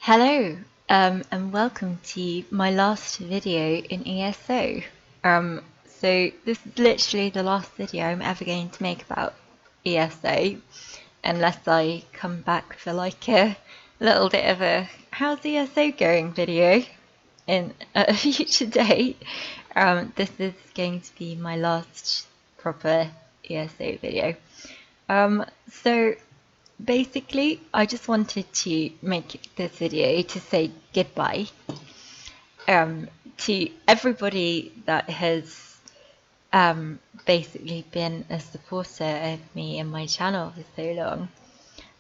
Hello, and welcome to my last video in ESO. So this is literally the last video I'm ever going to make about ESO, unless I come back for like a little bit of a how's ESO going video in a future date. This is going to be my last proper ESO video. So basically, I just wanted to make this video to say goodbye to everybody that has basically been a supporter of me and my channel for so long.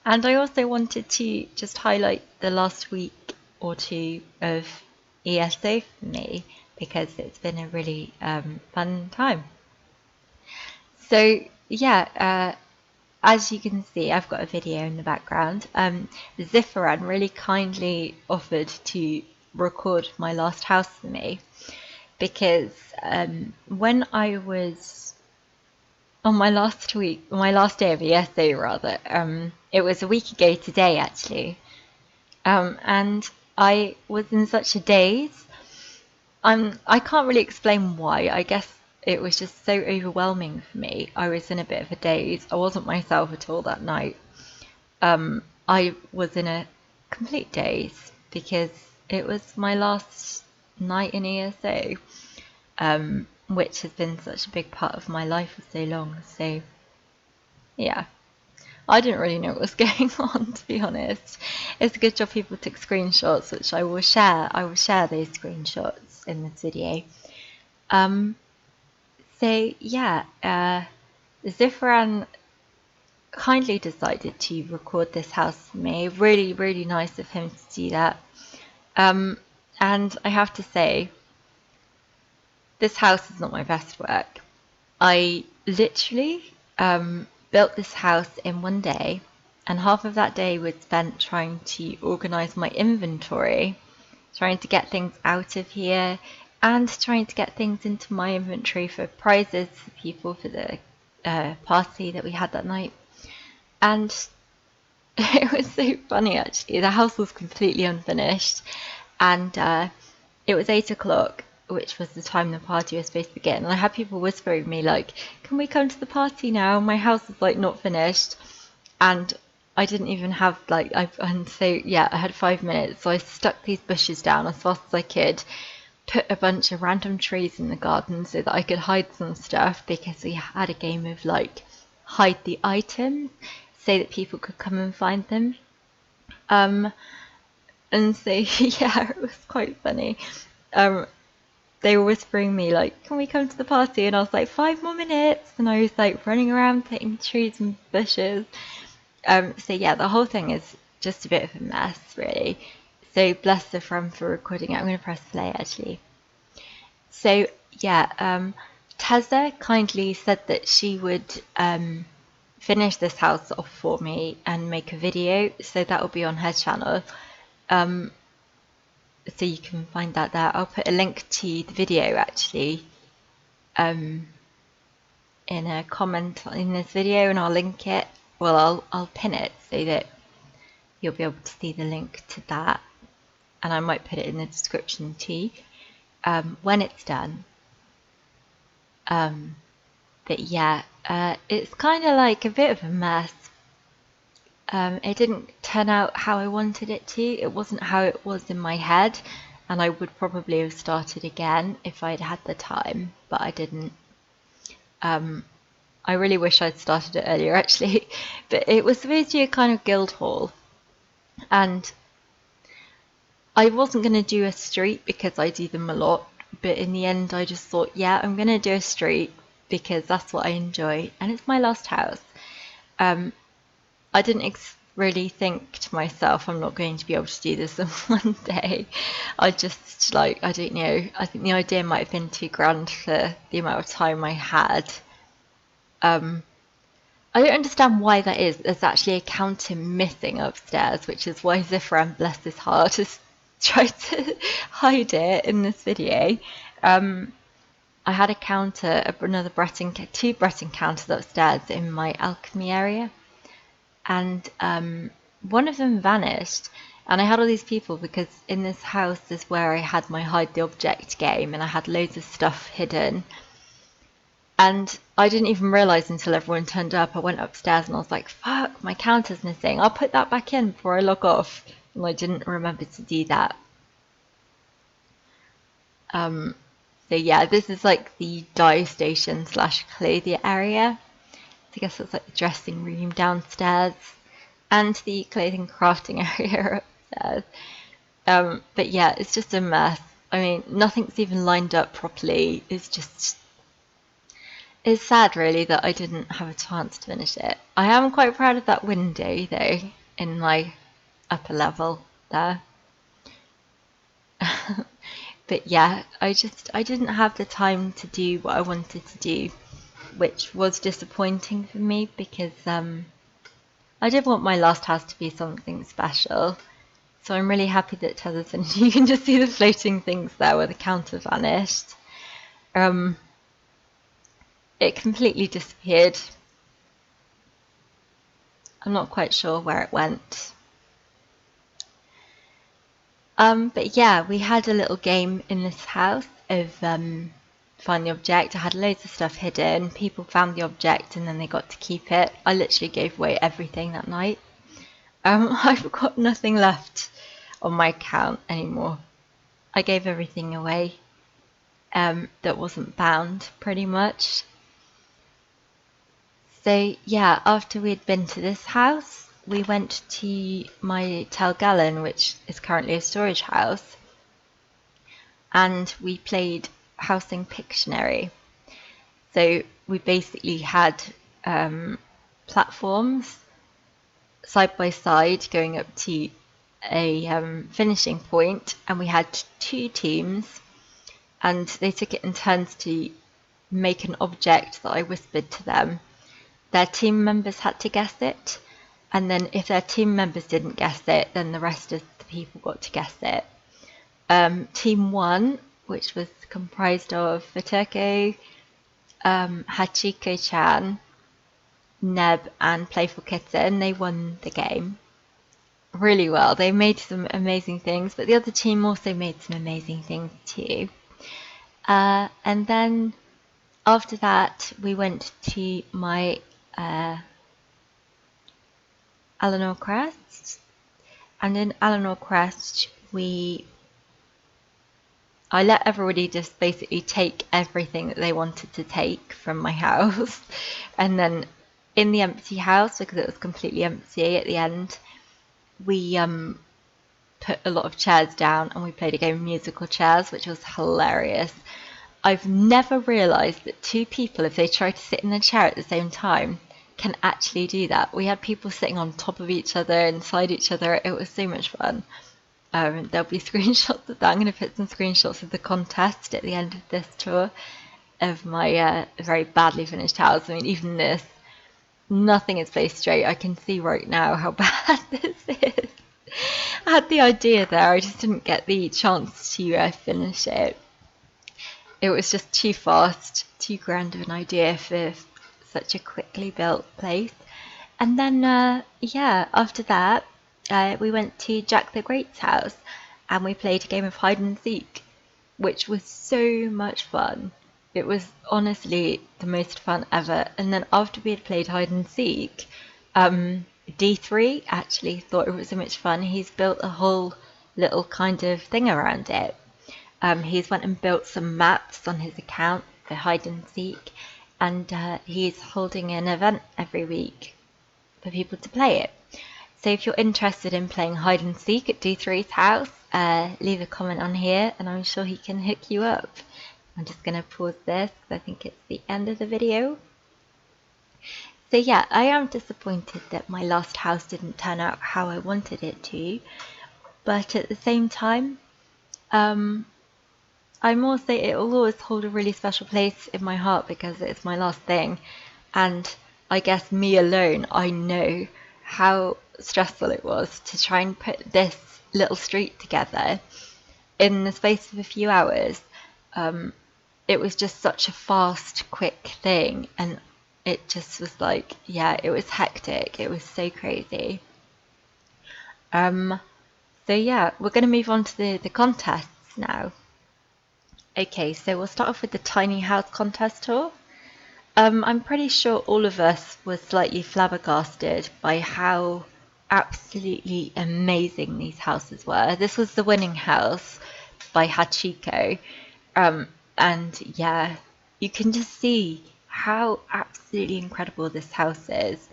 And I also wanted to just highlight the last week or two of ESO for me because it's been a really fun time. So yeah, as you can see, I've got a video in the background. Ziffaran really kindly offered to record my last house for me because when I was on my last day of ESO rather, it was a week ago today actually, and I was in such a daze. I can't really explain why. I guess it was just so overwhelming for me. I was in a bit of a daze. I wasn't myself at all that night. I was in a complete daze because it was my last night in ESO, which has been such a big part of my life for so long. So, yeah. I didn't really know what was going on, to be honest. It's a good job people took screenshots, which I will share. I will share those screenshots in this video. So yeah, Ziffaran kindly decided to record this house for me. Really, really nice of him to do that. And I have to say, this house is not my best work. I literally built this house in one day, and half of that day was spent trying to organize my inventory, trying to get things out of here, and trying to get things into my inventory for prizes for people for the party that we had that night. And it was so funny actually. The house was completely unfinished, and it was 8 o'clock, which was the time the party was supposed to begin. And I had people whispering me like, "Can we come to the party now? My house is like not finished." And I didn't even have and so yeah, I had 5 minutes, so I stuck these bushes down as fast as I could, put a bunch of random trees in the garden so that I could hide some stuff, because we had a game of like hide the items so that people could come and find them. And so yeah, it was quite funny. They were whispering me like, "Can we come to the party?" And I was like, 5 more minutes, and I was like running around putting trees and bushes. So yeah, the whole thing is just a bit of a mess, really. So bless the friend for recording it. I'm going to press play actually. So yeah, Tezza kindly said that she would finish this house off for me and make a video, so that will be on her channel. So you can find that there. I'll put a link to the video actually in a comment in this video, and I'll link it. Well, I'll pin it so that you'll be able to see the link to that, and I might put it in the description too when it's done. But yeah, it's kind of like a bit of a mess. It didn't turn out how I wanted it to. It wasn't how it was in my head, and I would probably have started again if I'd had the time, but I didn't. I really wish I'd started it earlier actually, but it was supposed to be a kind of guild hall, and I wasn't going to do a street because I do them a lot, but in the end I just thought, yeah, I'm going to do a street because that's what I enjoy, and it's my last house. I didn't really think to myself, I'm not going to be able to do this in one day. I just I don't know, I think the idea might have been too grand for the amount of time I had. I don't understand why that is. There's actually a counter missing upstairs, which is why Ziffaran, bless his heart, has tried to hide it in this video. I had a counter, two Breton counters upstairs in my alchemy area, and one of them vanished, And I had all these people because in this house is where I had my hide the object game, and I had loads of stuff hidden. And I didn't even realise until everyone turned up. I went upstairs and I was like, fuck, my counter's missing. I'll put that back in before I log off. And I didn't remember to do that. So yeah, this is like the dye station / clothier area. I guess it's like the dressing room downstairs and the clothing crafting area upstairs. But yeah, it's just a mess. I mean, nothing's even lined up properly. It's sad really that I didn't have a chance to finish it. I am quite proud of that window though, in my upper level there. But yeah, I didn't have the time to do what I wanted to do, which was disappointing for me because I did want my last house to be something special. So I'm really happy that Tether's and you can just see the floating things there where the counter vanished. It completely disappeared. I'm not quite sure where it went. But yeah, we had a little game in this house of find the object. I had loads of stuff hidden. People found the object and then they got to keep it. I literally gave away everything that night. I've got nothing left on my account anymore. I gave everything away that wasn't bound, pretty much. So yeah, after we'd been to this house, we went to my Telgallen, which is currently a storage house, and we played Housing Pictionary. So we basically had platforms side by side going up to a finishing point, and we had 2 teams, and they took it in turns to make an object that I whispered to them. Their team members had to guess it, and then if their team members didn't guess it, then the rest of the people got to guess it. Team 1, which was comprised of Faturko, Hachiko-chan, Neb, and Playful Kitten, they won the game really well. They made some amazing things, but the other team also made some amazing things too. And then after that, we went to my Eleanor Crest, and in Eleanor Crest I let everybody just basically take everything that they wanted to take from my house, and then in the empty house, because it was completely empty at the end, we put a lot of chairs down and we played a game of musical chairs, which was hilarious. I've never realised that 2 people, if they try to sit in a chair at the same time, can actually do that. We had people sitting on top of each other, inside each other. It was so much fun. There'll be screenshots of that. I'm going to put some screenshots of the contest at the end of this tour of my very badly finished house. I mean, even this, nothing is placed straight. I can see right now how bad this is. I had the idea there, I just didn't get the chance to finish it. It was just too fast, too grand of an idea for such a quickly built place. And then, yeah, after that, we went to Jack the Great's house and we played a game of hide and seek, which was so much fun. It was honestly the most fun ever. And then after we had played hide and seek, D3 actually thought it was so much fun. He's built a whole little kind of thing around it. He's went and built some maps on his account for hide and seek, and he's holding an event every week for people to play it. So if you're interested in playing hide and seek at D3's house, leave a comment on here and I'm sure he can hook you up. I'm just going to pause this because I think it's the end of the video. So yeah, I am disappointed that my last house didn't turn out how I wanted it to, but at the same time, it will always hold a really special place in my heart because it's my last thing, and I guess me alone, I know how stressful it was to try and put this little street together in the space of a few hours. It was just such a fast, quick thing, and it just was like, yeah, it was hectic. It was so crazy. So yeah, we're going to move on to the contests now. Okay, so we'll start off with the tiny house contest tour. I'm pretty sure all of us were slightly flabbergasted by how absolutely amazing these houses were. This was the winning house by Hachiko. And yeah, you can just see how absolutely incredible this house is.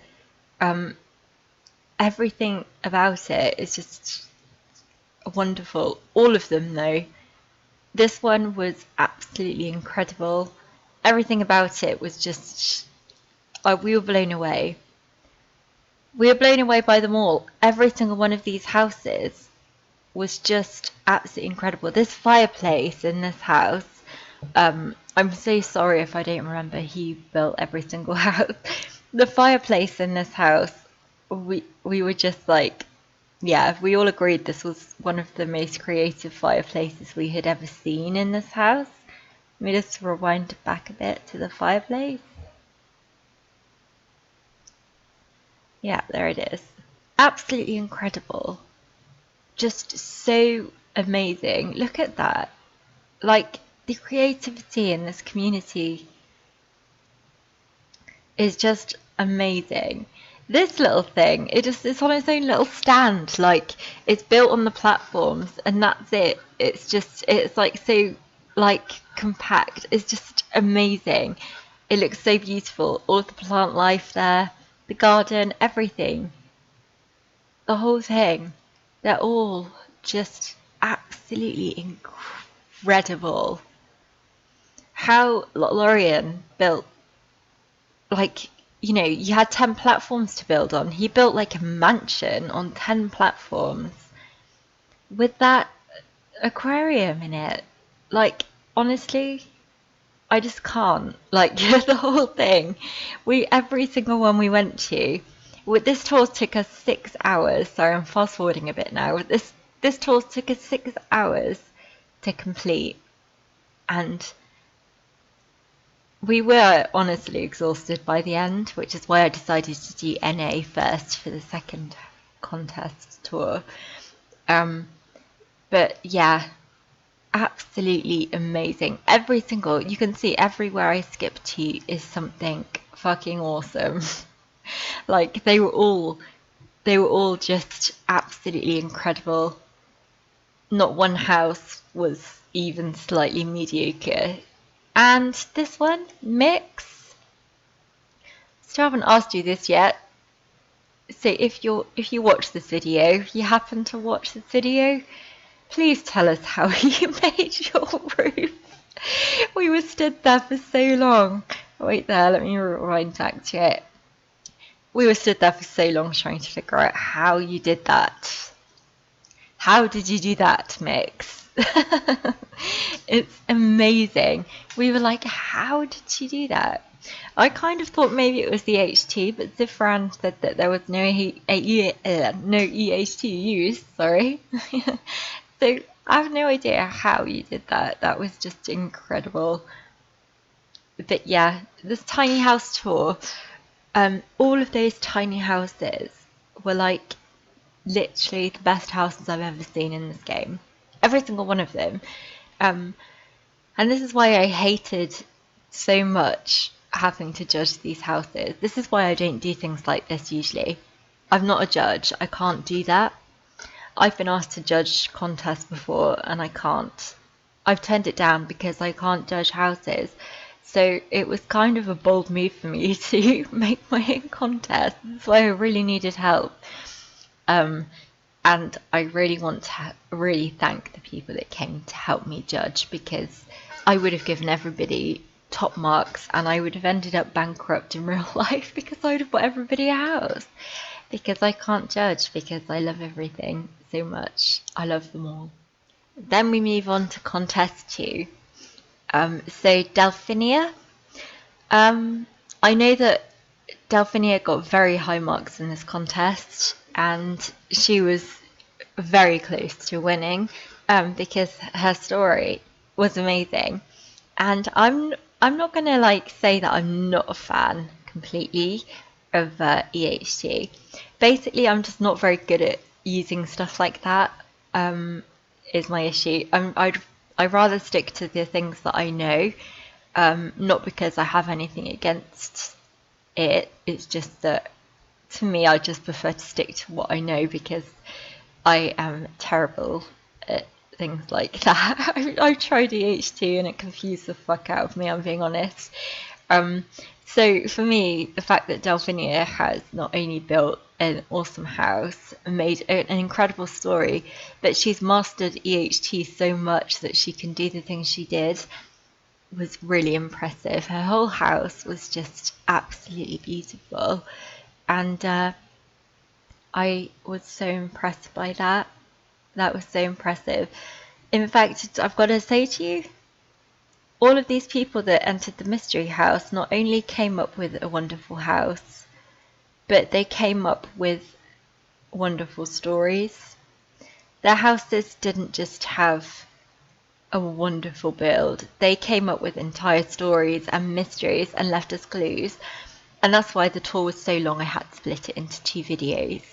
Everything about it is just wonderful. All of them, though. This one was absolutely incredible. Everything about it was just, we were blown away. We were blown away by them all. Every single one of these houses was just absolutely incredible. This fireplace in this house, I'm so sorry if I don't remember who built every single house. The fireplace in this house, we were just like, yeah, we all agreed this was one of the most creative fireplaces we had ever seen in this house. Let me just rewind back a bit to the fireplace. Yeah, there it is. Absolutely incredible. Just so amazing. Look at that. Like, the creativity in this community is just amazing. This little thing, it's on its own little stand. Like, it's built on the platforms and that's it. It's like so, like, compact. It's just amazing. It looks so beautiful. All of the plant life there, the garden, everything. The whole thing. They're all just absolutely incredible. How Lorian built, like, you had 10 platforms to build on. He built like a mansion on 10 platforms with that aquarium in it. Like, honestly, I just can't. Like, the whole thing. Every single one we went to, this tour took us 6 hours. Sorry, I'm fast forwarding a bit now. This tour took us 6 hours to complete, and we were honestly exhausted by the end, which is why I decided to do NA first for the second contest tour. But yeah, absolutely amazing. You can see everywhere I skip to is something fucking awesome. Like, they were all just absolutely incredible. Not one house was even slightly mediocre. And this one, Mix. Still haven't asked you this yet. So if you watch this video, if you happen to watch this video, please tell us how you made your roof. We were stood there for so long. Wait there, let me rewind back to it. We were stood there for so long trying to figure out how you did that. How did you do that, Mix? It's amazing. We were like, how did she do that? I kind of thought maybe it was the HT, but Zifran said that there was no EHT used, sorry. So I have no idea how you did that. That was just incredible. But yeah, this tiny house tour, all of those tiny houses were like literally the best houses I've ever seen in this game. Every single one of them. And this is why I hated so much having to judge these houses. This is why I don't do things like this usually. I'm not a judge. I can't do that. I've been asked to judge contests before and I can't. I've turned it down because I can't judge houses. So it was kind of a bold move for me to make my own contest. That's why I really needed help. And I really want to really thank the people that came to help me judge, because I would have given everybody top marks and I would have ended up bankrupt in real life because I would have bought everybody a house. Because I can't judge, because I love everything so much. I love them all. Then we move on to contest 2. So Delphinia. I know that Delphinia got very high marks in this contest, and she was very close to winning, because her story was amazing. And I'm not gonna like say that I'm not a fan completely of EHT. Basically, I'm just not very good at using stuff like that. is my issue. I'd rather stick to the things that I know, not because I have anything against it. It's just that to me, I just prefer to stick to what I know because I am terrible at things like that. I tried EH2 and it confused the fuck out of me, I'm being honest. So for me, the fact that Delphinia has not only built an awesome house and made an incredible story, but she's mastered EHT so much that she can do the things she did was really impressive. Her whole house was just absolutely beautiful. And I was so impressed by that. That was so impressive. In fact, I've got to say to you, all of these people that entered the mystery house not only came up with a wonderful house, but they came up with wonderful stories. Their houses didn't just have a wonderful build, they came up with entire stories and mysteries and left us clues. And that's why the tour was so long, I had to split it into 2 videos.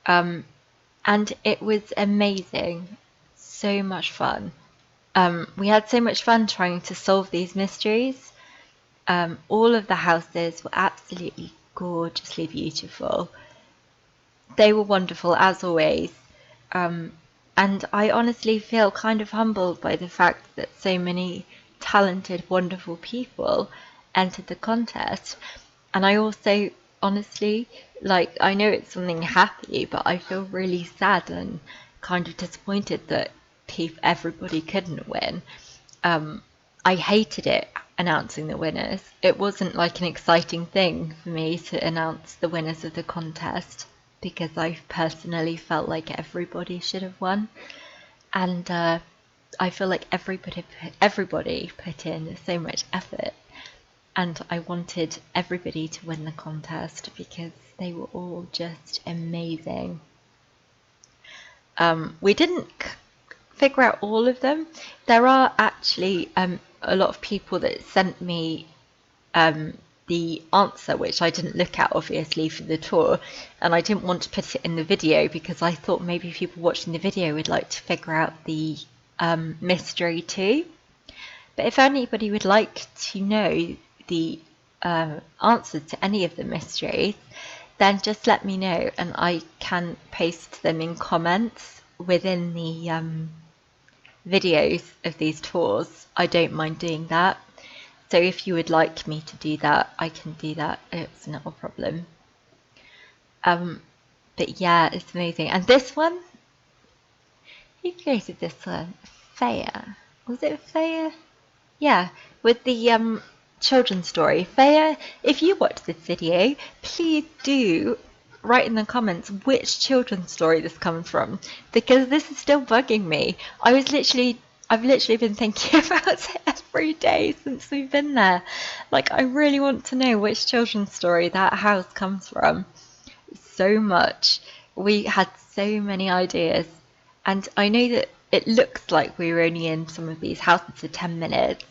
And it was amazing. So much fun. We had so much fun trying to solve these mysteries. All of the houses were absolutely gorgeously beautiful. They were wonderful as always. And I honestly feel kind of humbled by the fact that so many talented, wonderful people entered the contest. And I also honestly, like, I know it's something happy, but I feel really sad and kind of disappointed that everybody couldn't win. I hated it announcing the winners. It wasn't like an exciting thing for me to announce the winners of the contest because I personally felt like everybody should have won. And I feel like everybody put in so much effort. And I wanted everybody to win the contest because they were all just amazing. We didn't figure out all of them. There are actually a lot of people that sent me the answer, which I didn't look at obviously for the tour, and I didn't want to put it in the video because I thought maybe people watching the video would like to figure out the mystery too. But if anybody would like to know the answers to any of the mysteries, then just let me know and I can paste them in comments within the videos of these tours. I don't mind doing that. So if you would like me to do that, I can do that. It's not a problem. But yeah, it's amazing. And this one, who created this one? Faya. Was it Faya? Yeah, with the children's story. Faya, if you watch this video, please do write in the comments which children's story this comes from, because this is still bugging me. I've literally been thinking about it every day since we've been there. Like, I really want to know which children's story that house comes from. So much. We had so many ideas, and I know that it looks like we were only in some of these houses for 10 minutes.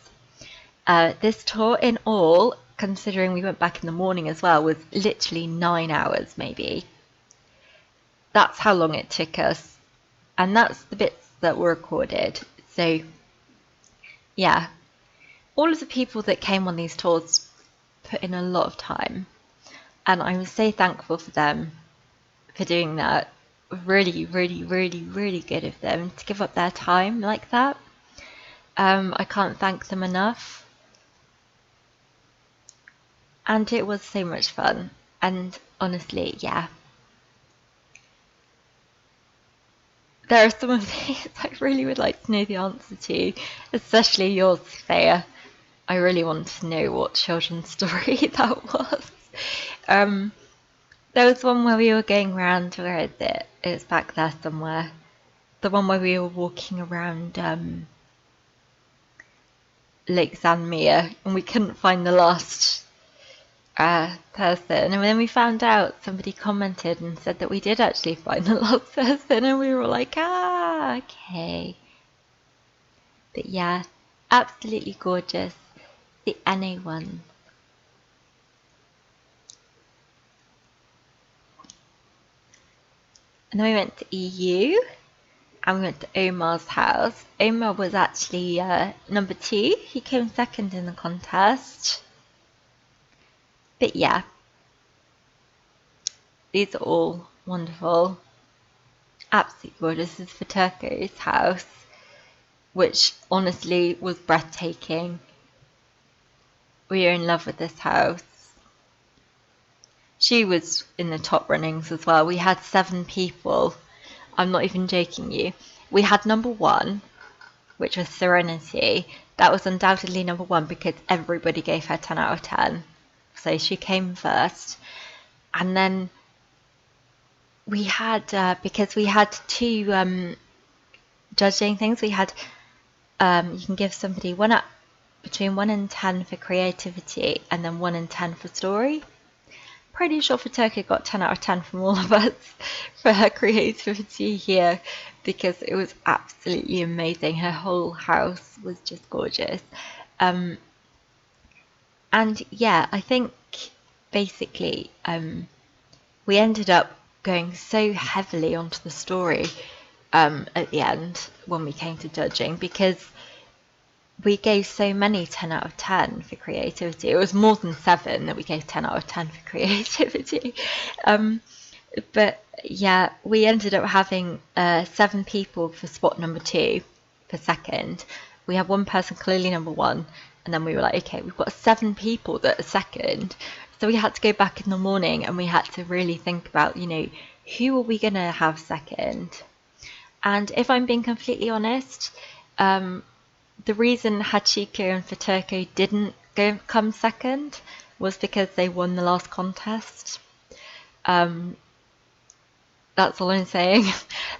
This tour in all, considering we went back in the morning as well, was literally 9 hours maybe. That's how long it took us. And that's the bits that were recorded. So, yeah. All of the people that came on these tours put in a lot of time. And I'm so thankful for them for doing that. Really, really, really, really good of them to give up their time like that. I can't thank them enough. And it was so much fun. And honestly, yeah. There are some of these I really would like to know the answer to, especially yours, Thea. I really want to know what children's story that was. There was one where we were going around, where is it? It's back there somewhere. The one where we were walking around Lake Zanmia and we couldn't find the last person, and then we found out, somebody commented and said that we did actually find the last person, and we were like, okay. But yeah, absolutely gorgeous. The NA one. And then we went to EU, and we went to Omar's house. Omar was actually number 2. He came second in the contest. But yeah, these are all wonderful. Absolutely gorgeous. This is for Turco's house, which honestly was breathtaking. We are in love with this house. She was in the top runnings as well. We had 7 people. I'm not even joking you. We had number 1, which was Serenity. That was undoubtedly number 1 because everybody gave her 10 out of 10. So she came first. And then we had, because we had 2 judging things, we had, you can give somebody between 1 and 10 for creativity and then 1 and 10 for story. Pretty sure for Turkey got 10 out of 10 from all of us for her creativity here because it was absolutely amazing. Her whole house was just gorgeous. And yeah, I think basically we ended up going so heavily onto the story at the end when we came to judging because we gave so many 10 out of 10 for creativity. It was more than 7 that we gave 10 out of 10 for creativity. But yeah, we ended up having 7 people for spot number 2 for second. We had 1 person clearly number 1, and then we were like, okay, we've got 7 people that are second. So we had to go back in the morning and we had to really think about, you know, who are we going to have second? And if I'm being completely honest, the reason Hachiko and Faturko didn't come second was because they won the last contest. That's all I'm saying.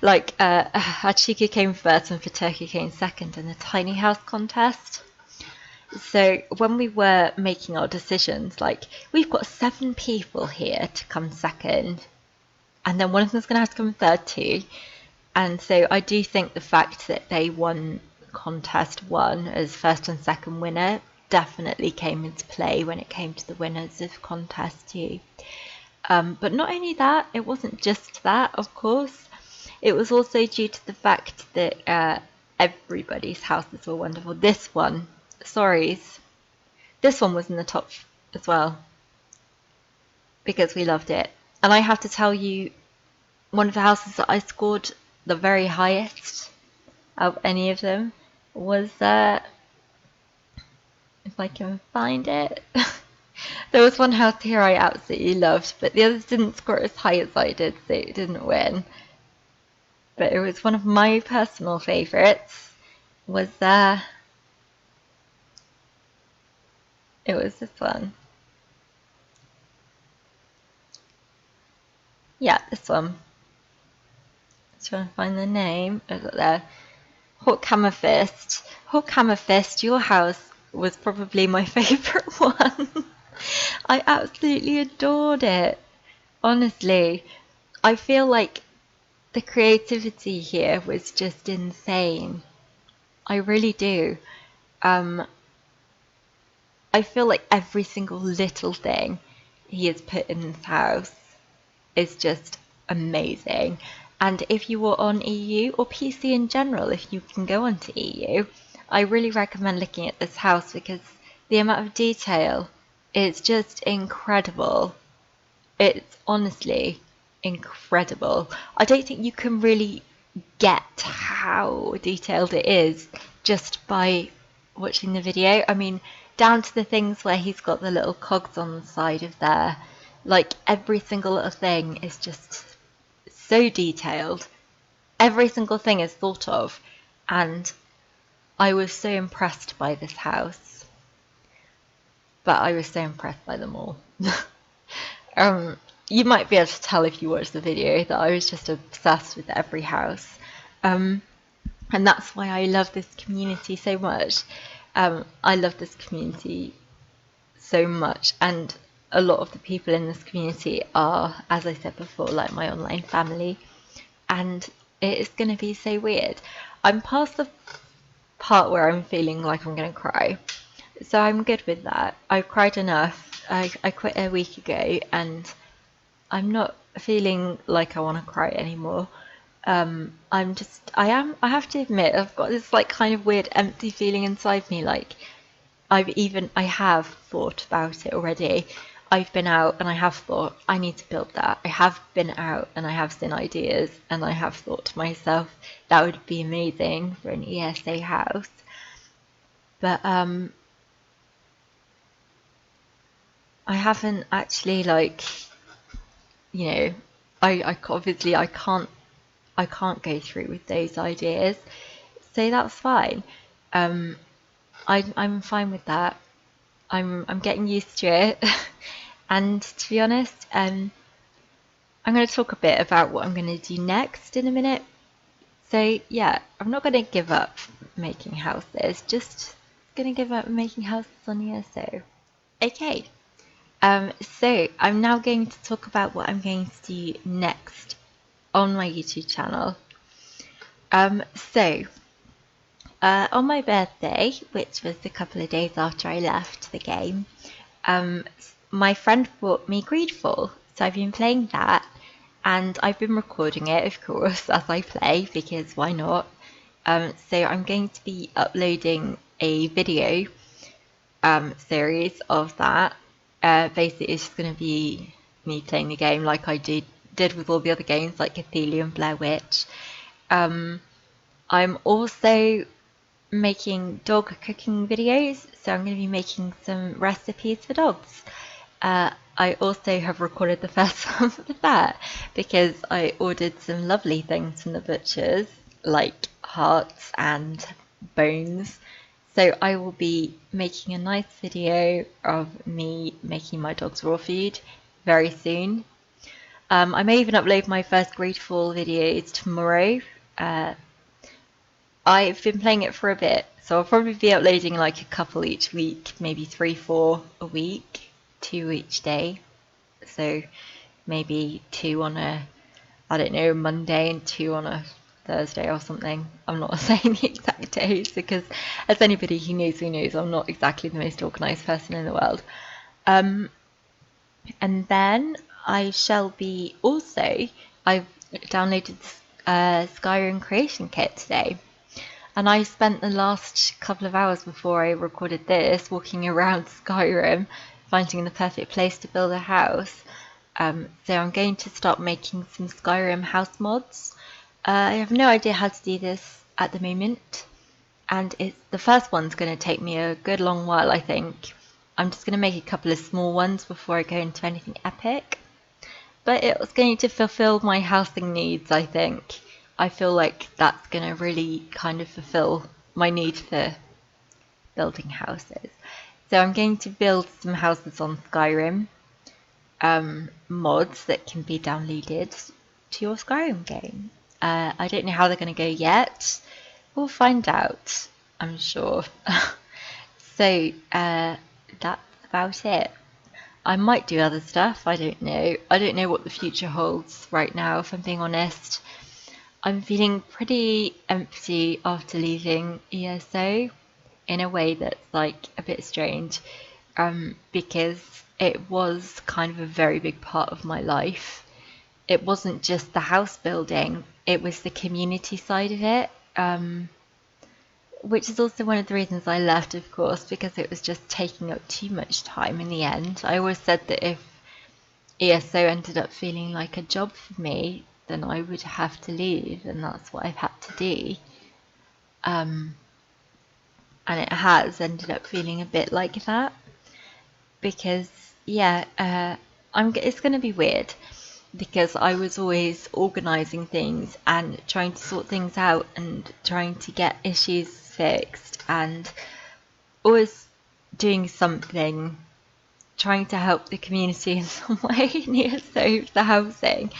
Like, Hachiko came first and Faturko came second in the tiny house contest. So when we were making our decisions, like, we've got 7 people here to come second, and then one of them's going to have to come third too. And so I do think the fact that they won contest 1 as first and second winner definitely came into play when it came to the winners of contest 2. But not only that, it wasn't just that, of course. It was also due to the fact that everybody's houses were wonderful. This one was in the top as well because we loved it. And I have to tell you, one of the houses that I scored the very highest of any of them was, if I can find it, there was one house here I absolutely loved, but the others didn't score as high as I did, so it didn't win. But it was one of my personal favourites, it was this one. Yeah, this one. Let's try and find the name. I've got there. Hawk Hammerfist. Hawk Hammerfist, your house was probably my favourite one. I absolutely adored it. Honestly, I feel like the creativity here was just insane. I really do. I feel like every single little thing he has put in this house is just amazing. And if you were on EU or PC in general, if you can go onto EU, I really recommend looking at this house because the amount of detail is just incredible. It's honestly incredible. I don't think you can really get how detailed it is just by watching the video. I mean, down to the things where he's got the little cogs on the side of there. Like, every single little thing is just so detailed. Every single thing is thought of. And I was so impressed by this house. But I was so impressed by them all. You might be able to tell if you watch the video that I was just obsessed with every house. And that's why I love this community so much. I love this community so much, and a lot of the people in this community are, as I said before, like my online family, and it is going to be so weird. I'm past the part where I'm feeling like I'm going to cry, so I'm good with that. I've cried enough. I quit a week ago, and I'm not feeling like I want to cry anymore. I have to admit, I've got this like kind of weird empty feeling inside me. Like I have thought about it already. I've been out and I have thought, I need to build that. I have been out and I have seen ideas and I have thought to myself, that would be amazing for an ESO house. But I haven't actually like, obviously I can't go through with those ideas. So that's fine. Um, I'm fine with that. I'm getting used to it. And to be honest, I'm going to talk a bit about what I'm going to do next in a minute. So yeah, I'm not going to give up making houses, just going to give up making houses on ESO. Okay, so I'm now going to talk about what I'm going to do next on my YouTube channel. So on my birthday, which was a couple of days after I left the game, my friend bought me Greedfall, so I've been playing that, and I've been recording it, of course, as I play, because why not? So I'm going to be uploading a video series of that. Basically, it's just going to be me playing the game like I did with all the other games, like Cthulhu and Blair Witch. I'm also making dog cooking videos, so I'm going to be making some recipes for dogs. I also have recorded the first one for that because I ordered some lovely things from the butchers, like hearts and bones. So I will be making a nice video of me making my dog's raw food very soon. I may even upload my first Greedfall videos tomorrow. I've been playing it for a bit, so I'll probably be uploading like a couple each week, maybe 3, 4 a week, 2 each day. So maybe 2 on I don't know, Monday and 2 on a Thursday or something. I'm not saying the exact days because, as anybody who knows I'm not exactly the most organised person in the world. And then I shall be also, I've downloaded Skyrim Creation Kit today. And I spent the last couple of hours before I recorded this walking around Skyrim, finding the perfect place to build a house. So I'm going to start making some Skyrim house mods. I have no idea how to do this at the moment, and the first one's going to take me a good long while, I think. I'm just going to make a couple of small ones before I go into anything epic. But it's going to fulfill my housing needs, I think. I feel like that's going to really kind of fulfill my need for building houses. So I'm going to build some houses on Skyrim, mods that can be downloaded to your Skyrim game. I don't know how they're going to go yet. We'll find out, I'm sure. So that's about it. I might do other stuff, I don't know. I don't know what the future holds right now, if I'm being honest. I'm feeling pretty empty after leaving ESO in a way that's like a bit strange, because it was kind of a very big part of my life. It wasn't just the house building, it was the community side of it, which is also one of the reasons I left, of course, because it was just taking up too much time in the end. I always said that if ESO ended up feeling like a job for me, then I would have to leave, and that's what I've had to do. And it has ended up feeling a bit like that because, yeah, it's going to be weird because I was always organising things and trying to sort things out and trying to get issues fixed and always doing something, trying to help the community in some way near the housing.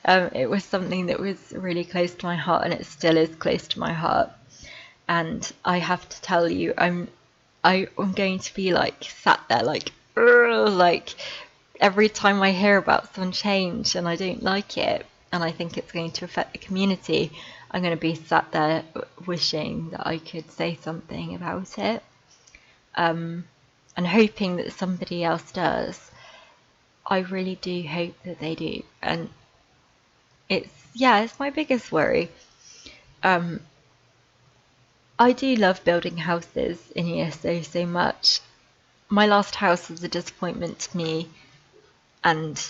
It was something that was really close to my heart, and it still is close to my heart. And I have to tell you, I'm going to be like sat there like every time I hear about some change and I don't like it, and I think it's going to affect the community, I'm going to be sat there wishing that I could say something about it, and hoping that somebody else does. I really do hope that they do, and it's yeah, it's my biggest worry. Um, I do love building houses in ESO so much. My last house was a disappointment to me, and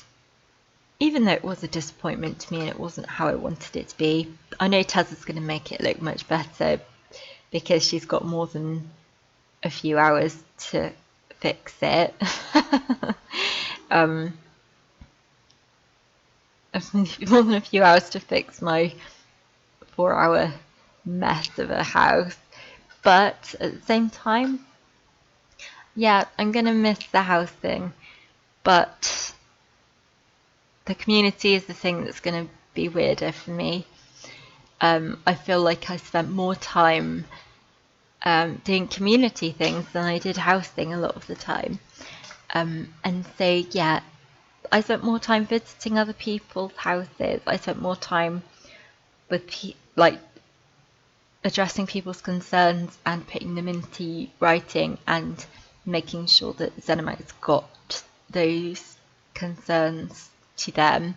even though it was a disappointment to me and it wasn't how I wanted it to be, I know Tez is going to make it look much better because she's got more than a few hours to fix it. um, more than a few hours to fix my 4-hour mess of a house. But at the same time, yeah, I'm going to miss the house thing. But the community is the thing that's going to be weirder for me. I feel like I spent more time doing community things than I did housing a lot of the time. And so, yeah, I spent more time visiting other people's houses. I spent more time with like addressing people's concerns and putting them into writing and making sure that Xenomites got those concerns to them.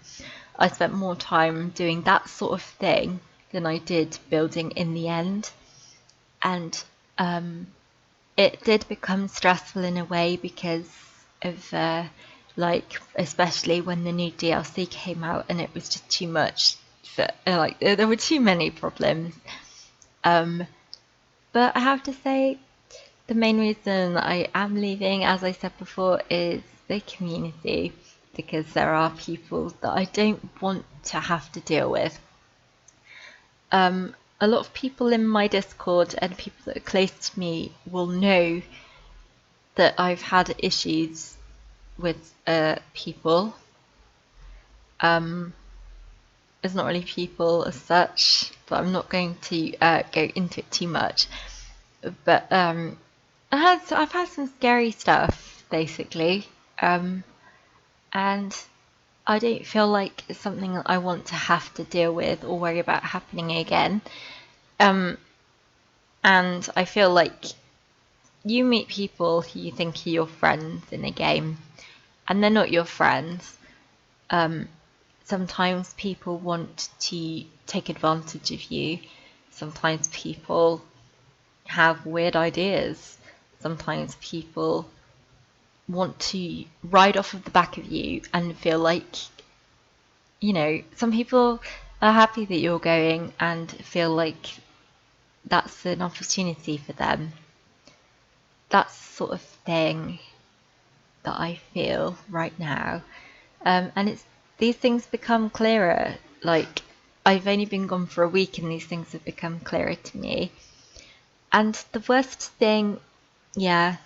I spent more time doing that sort of thing than I did building in the end. And it did become stressful in a way because of like, especially when the new DLC came out and it was just too much for, like, there were too many problems. But I have to say, the main reason I am leaving, as I said before, is the community, because there are people that I don't want to have to deal with. A lot of people in my Discord and people that are close to me will know that I've had issues with people. It's not really people as such, but I'm not going to go into it too much. But I've had some scary stuff basically, and I don't feel like it's something that I want to have to deal with or worry about happening again. And I feel like you meet people who you think are your friends in a game, and they're not your friends. Sometimes people want to take advantage of you. Sometimes people have weird ideas. Sometimes people want to ride off of the back of you and feel like, some people are happy that you're going and feel like that's an opportunity for them. That's the sort of thing that I feel right now. And these things become clearer. Like, I've only been gone for a week and these things have become clearer to me. And the worst thing, yeah,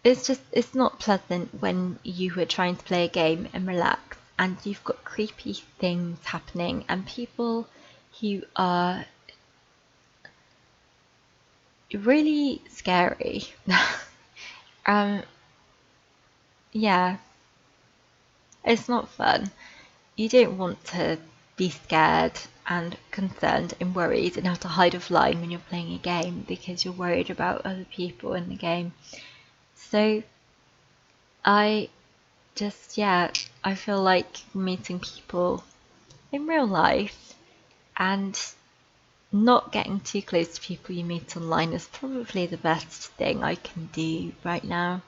it's not pleasant when you are trying to play a game and relax and you've got creepy things happening and people who are really scary. um, yeah, it's not fun. You don't want to be scared and concerned and worried and have to hide offline when you're playing a game because you're worried about other people in the game. So I I feel like meeting people in real life and not getting too close to people you meet online is probably the best thing I can do right now,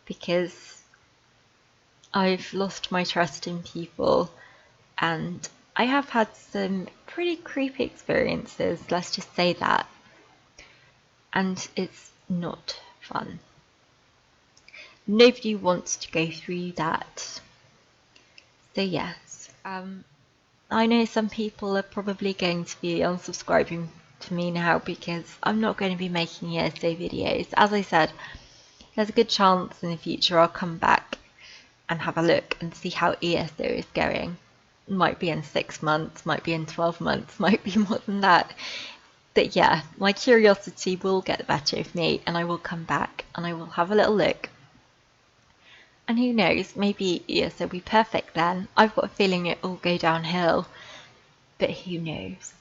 because I've lost my trust in people and I have had some pretty creepy experiences, let's just say that, and it's not fun. Nobody wants to go through that. So yes, I know some people are probably going to be unsubscribing to me now because I'm not going to be making ESO videos. As I said, there's a good chance in the future I'll come back and have a look and see how ESO is going. Might be in 6 months, might be in 12 months, might be more than that. But yeah, my curiosity will get the better of me and I will come back and I will have a little look. And who knows, maybe ESO will be perfect then. I've got a feeling it will go downhill, but who knows.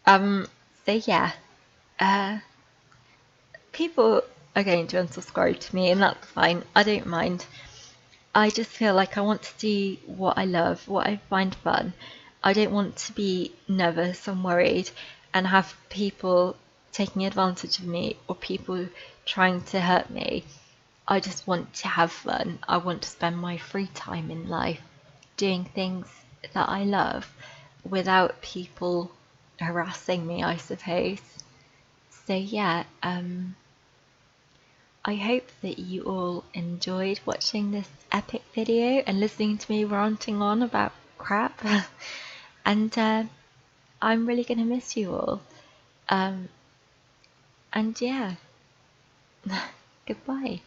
So yeah, people are going to unsubscribe to me and that's fine. I don't mind. I just feel like I want to do what I love, what I find fun. I don't want to be nervous and worried and have people taking advantage of me or people trying to hurt me. I just want to have fun. I want to spend my free time in life doing things that I love without people harassing me, I suppose. So yeah, I hope that you all enjoyed watching this epic video and listening to me ranting on about crap. And I'm really gonna miss you all. Um, and yeah, goodbye.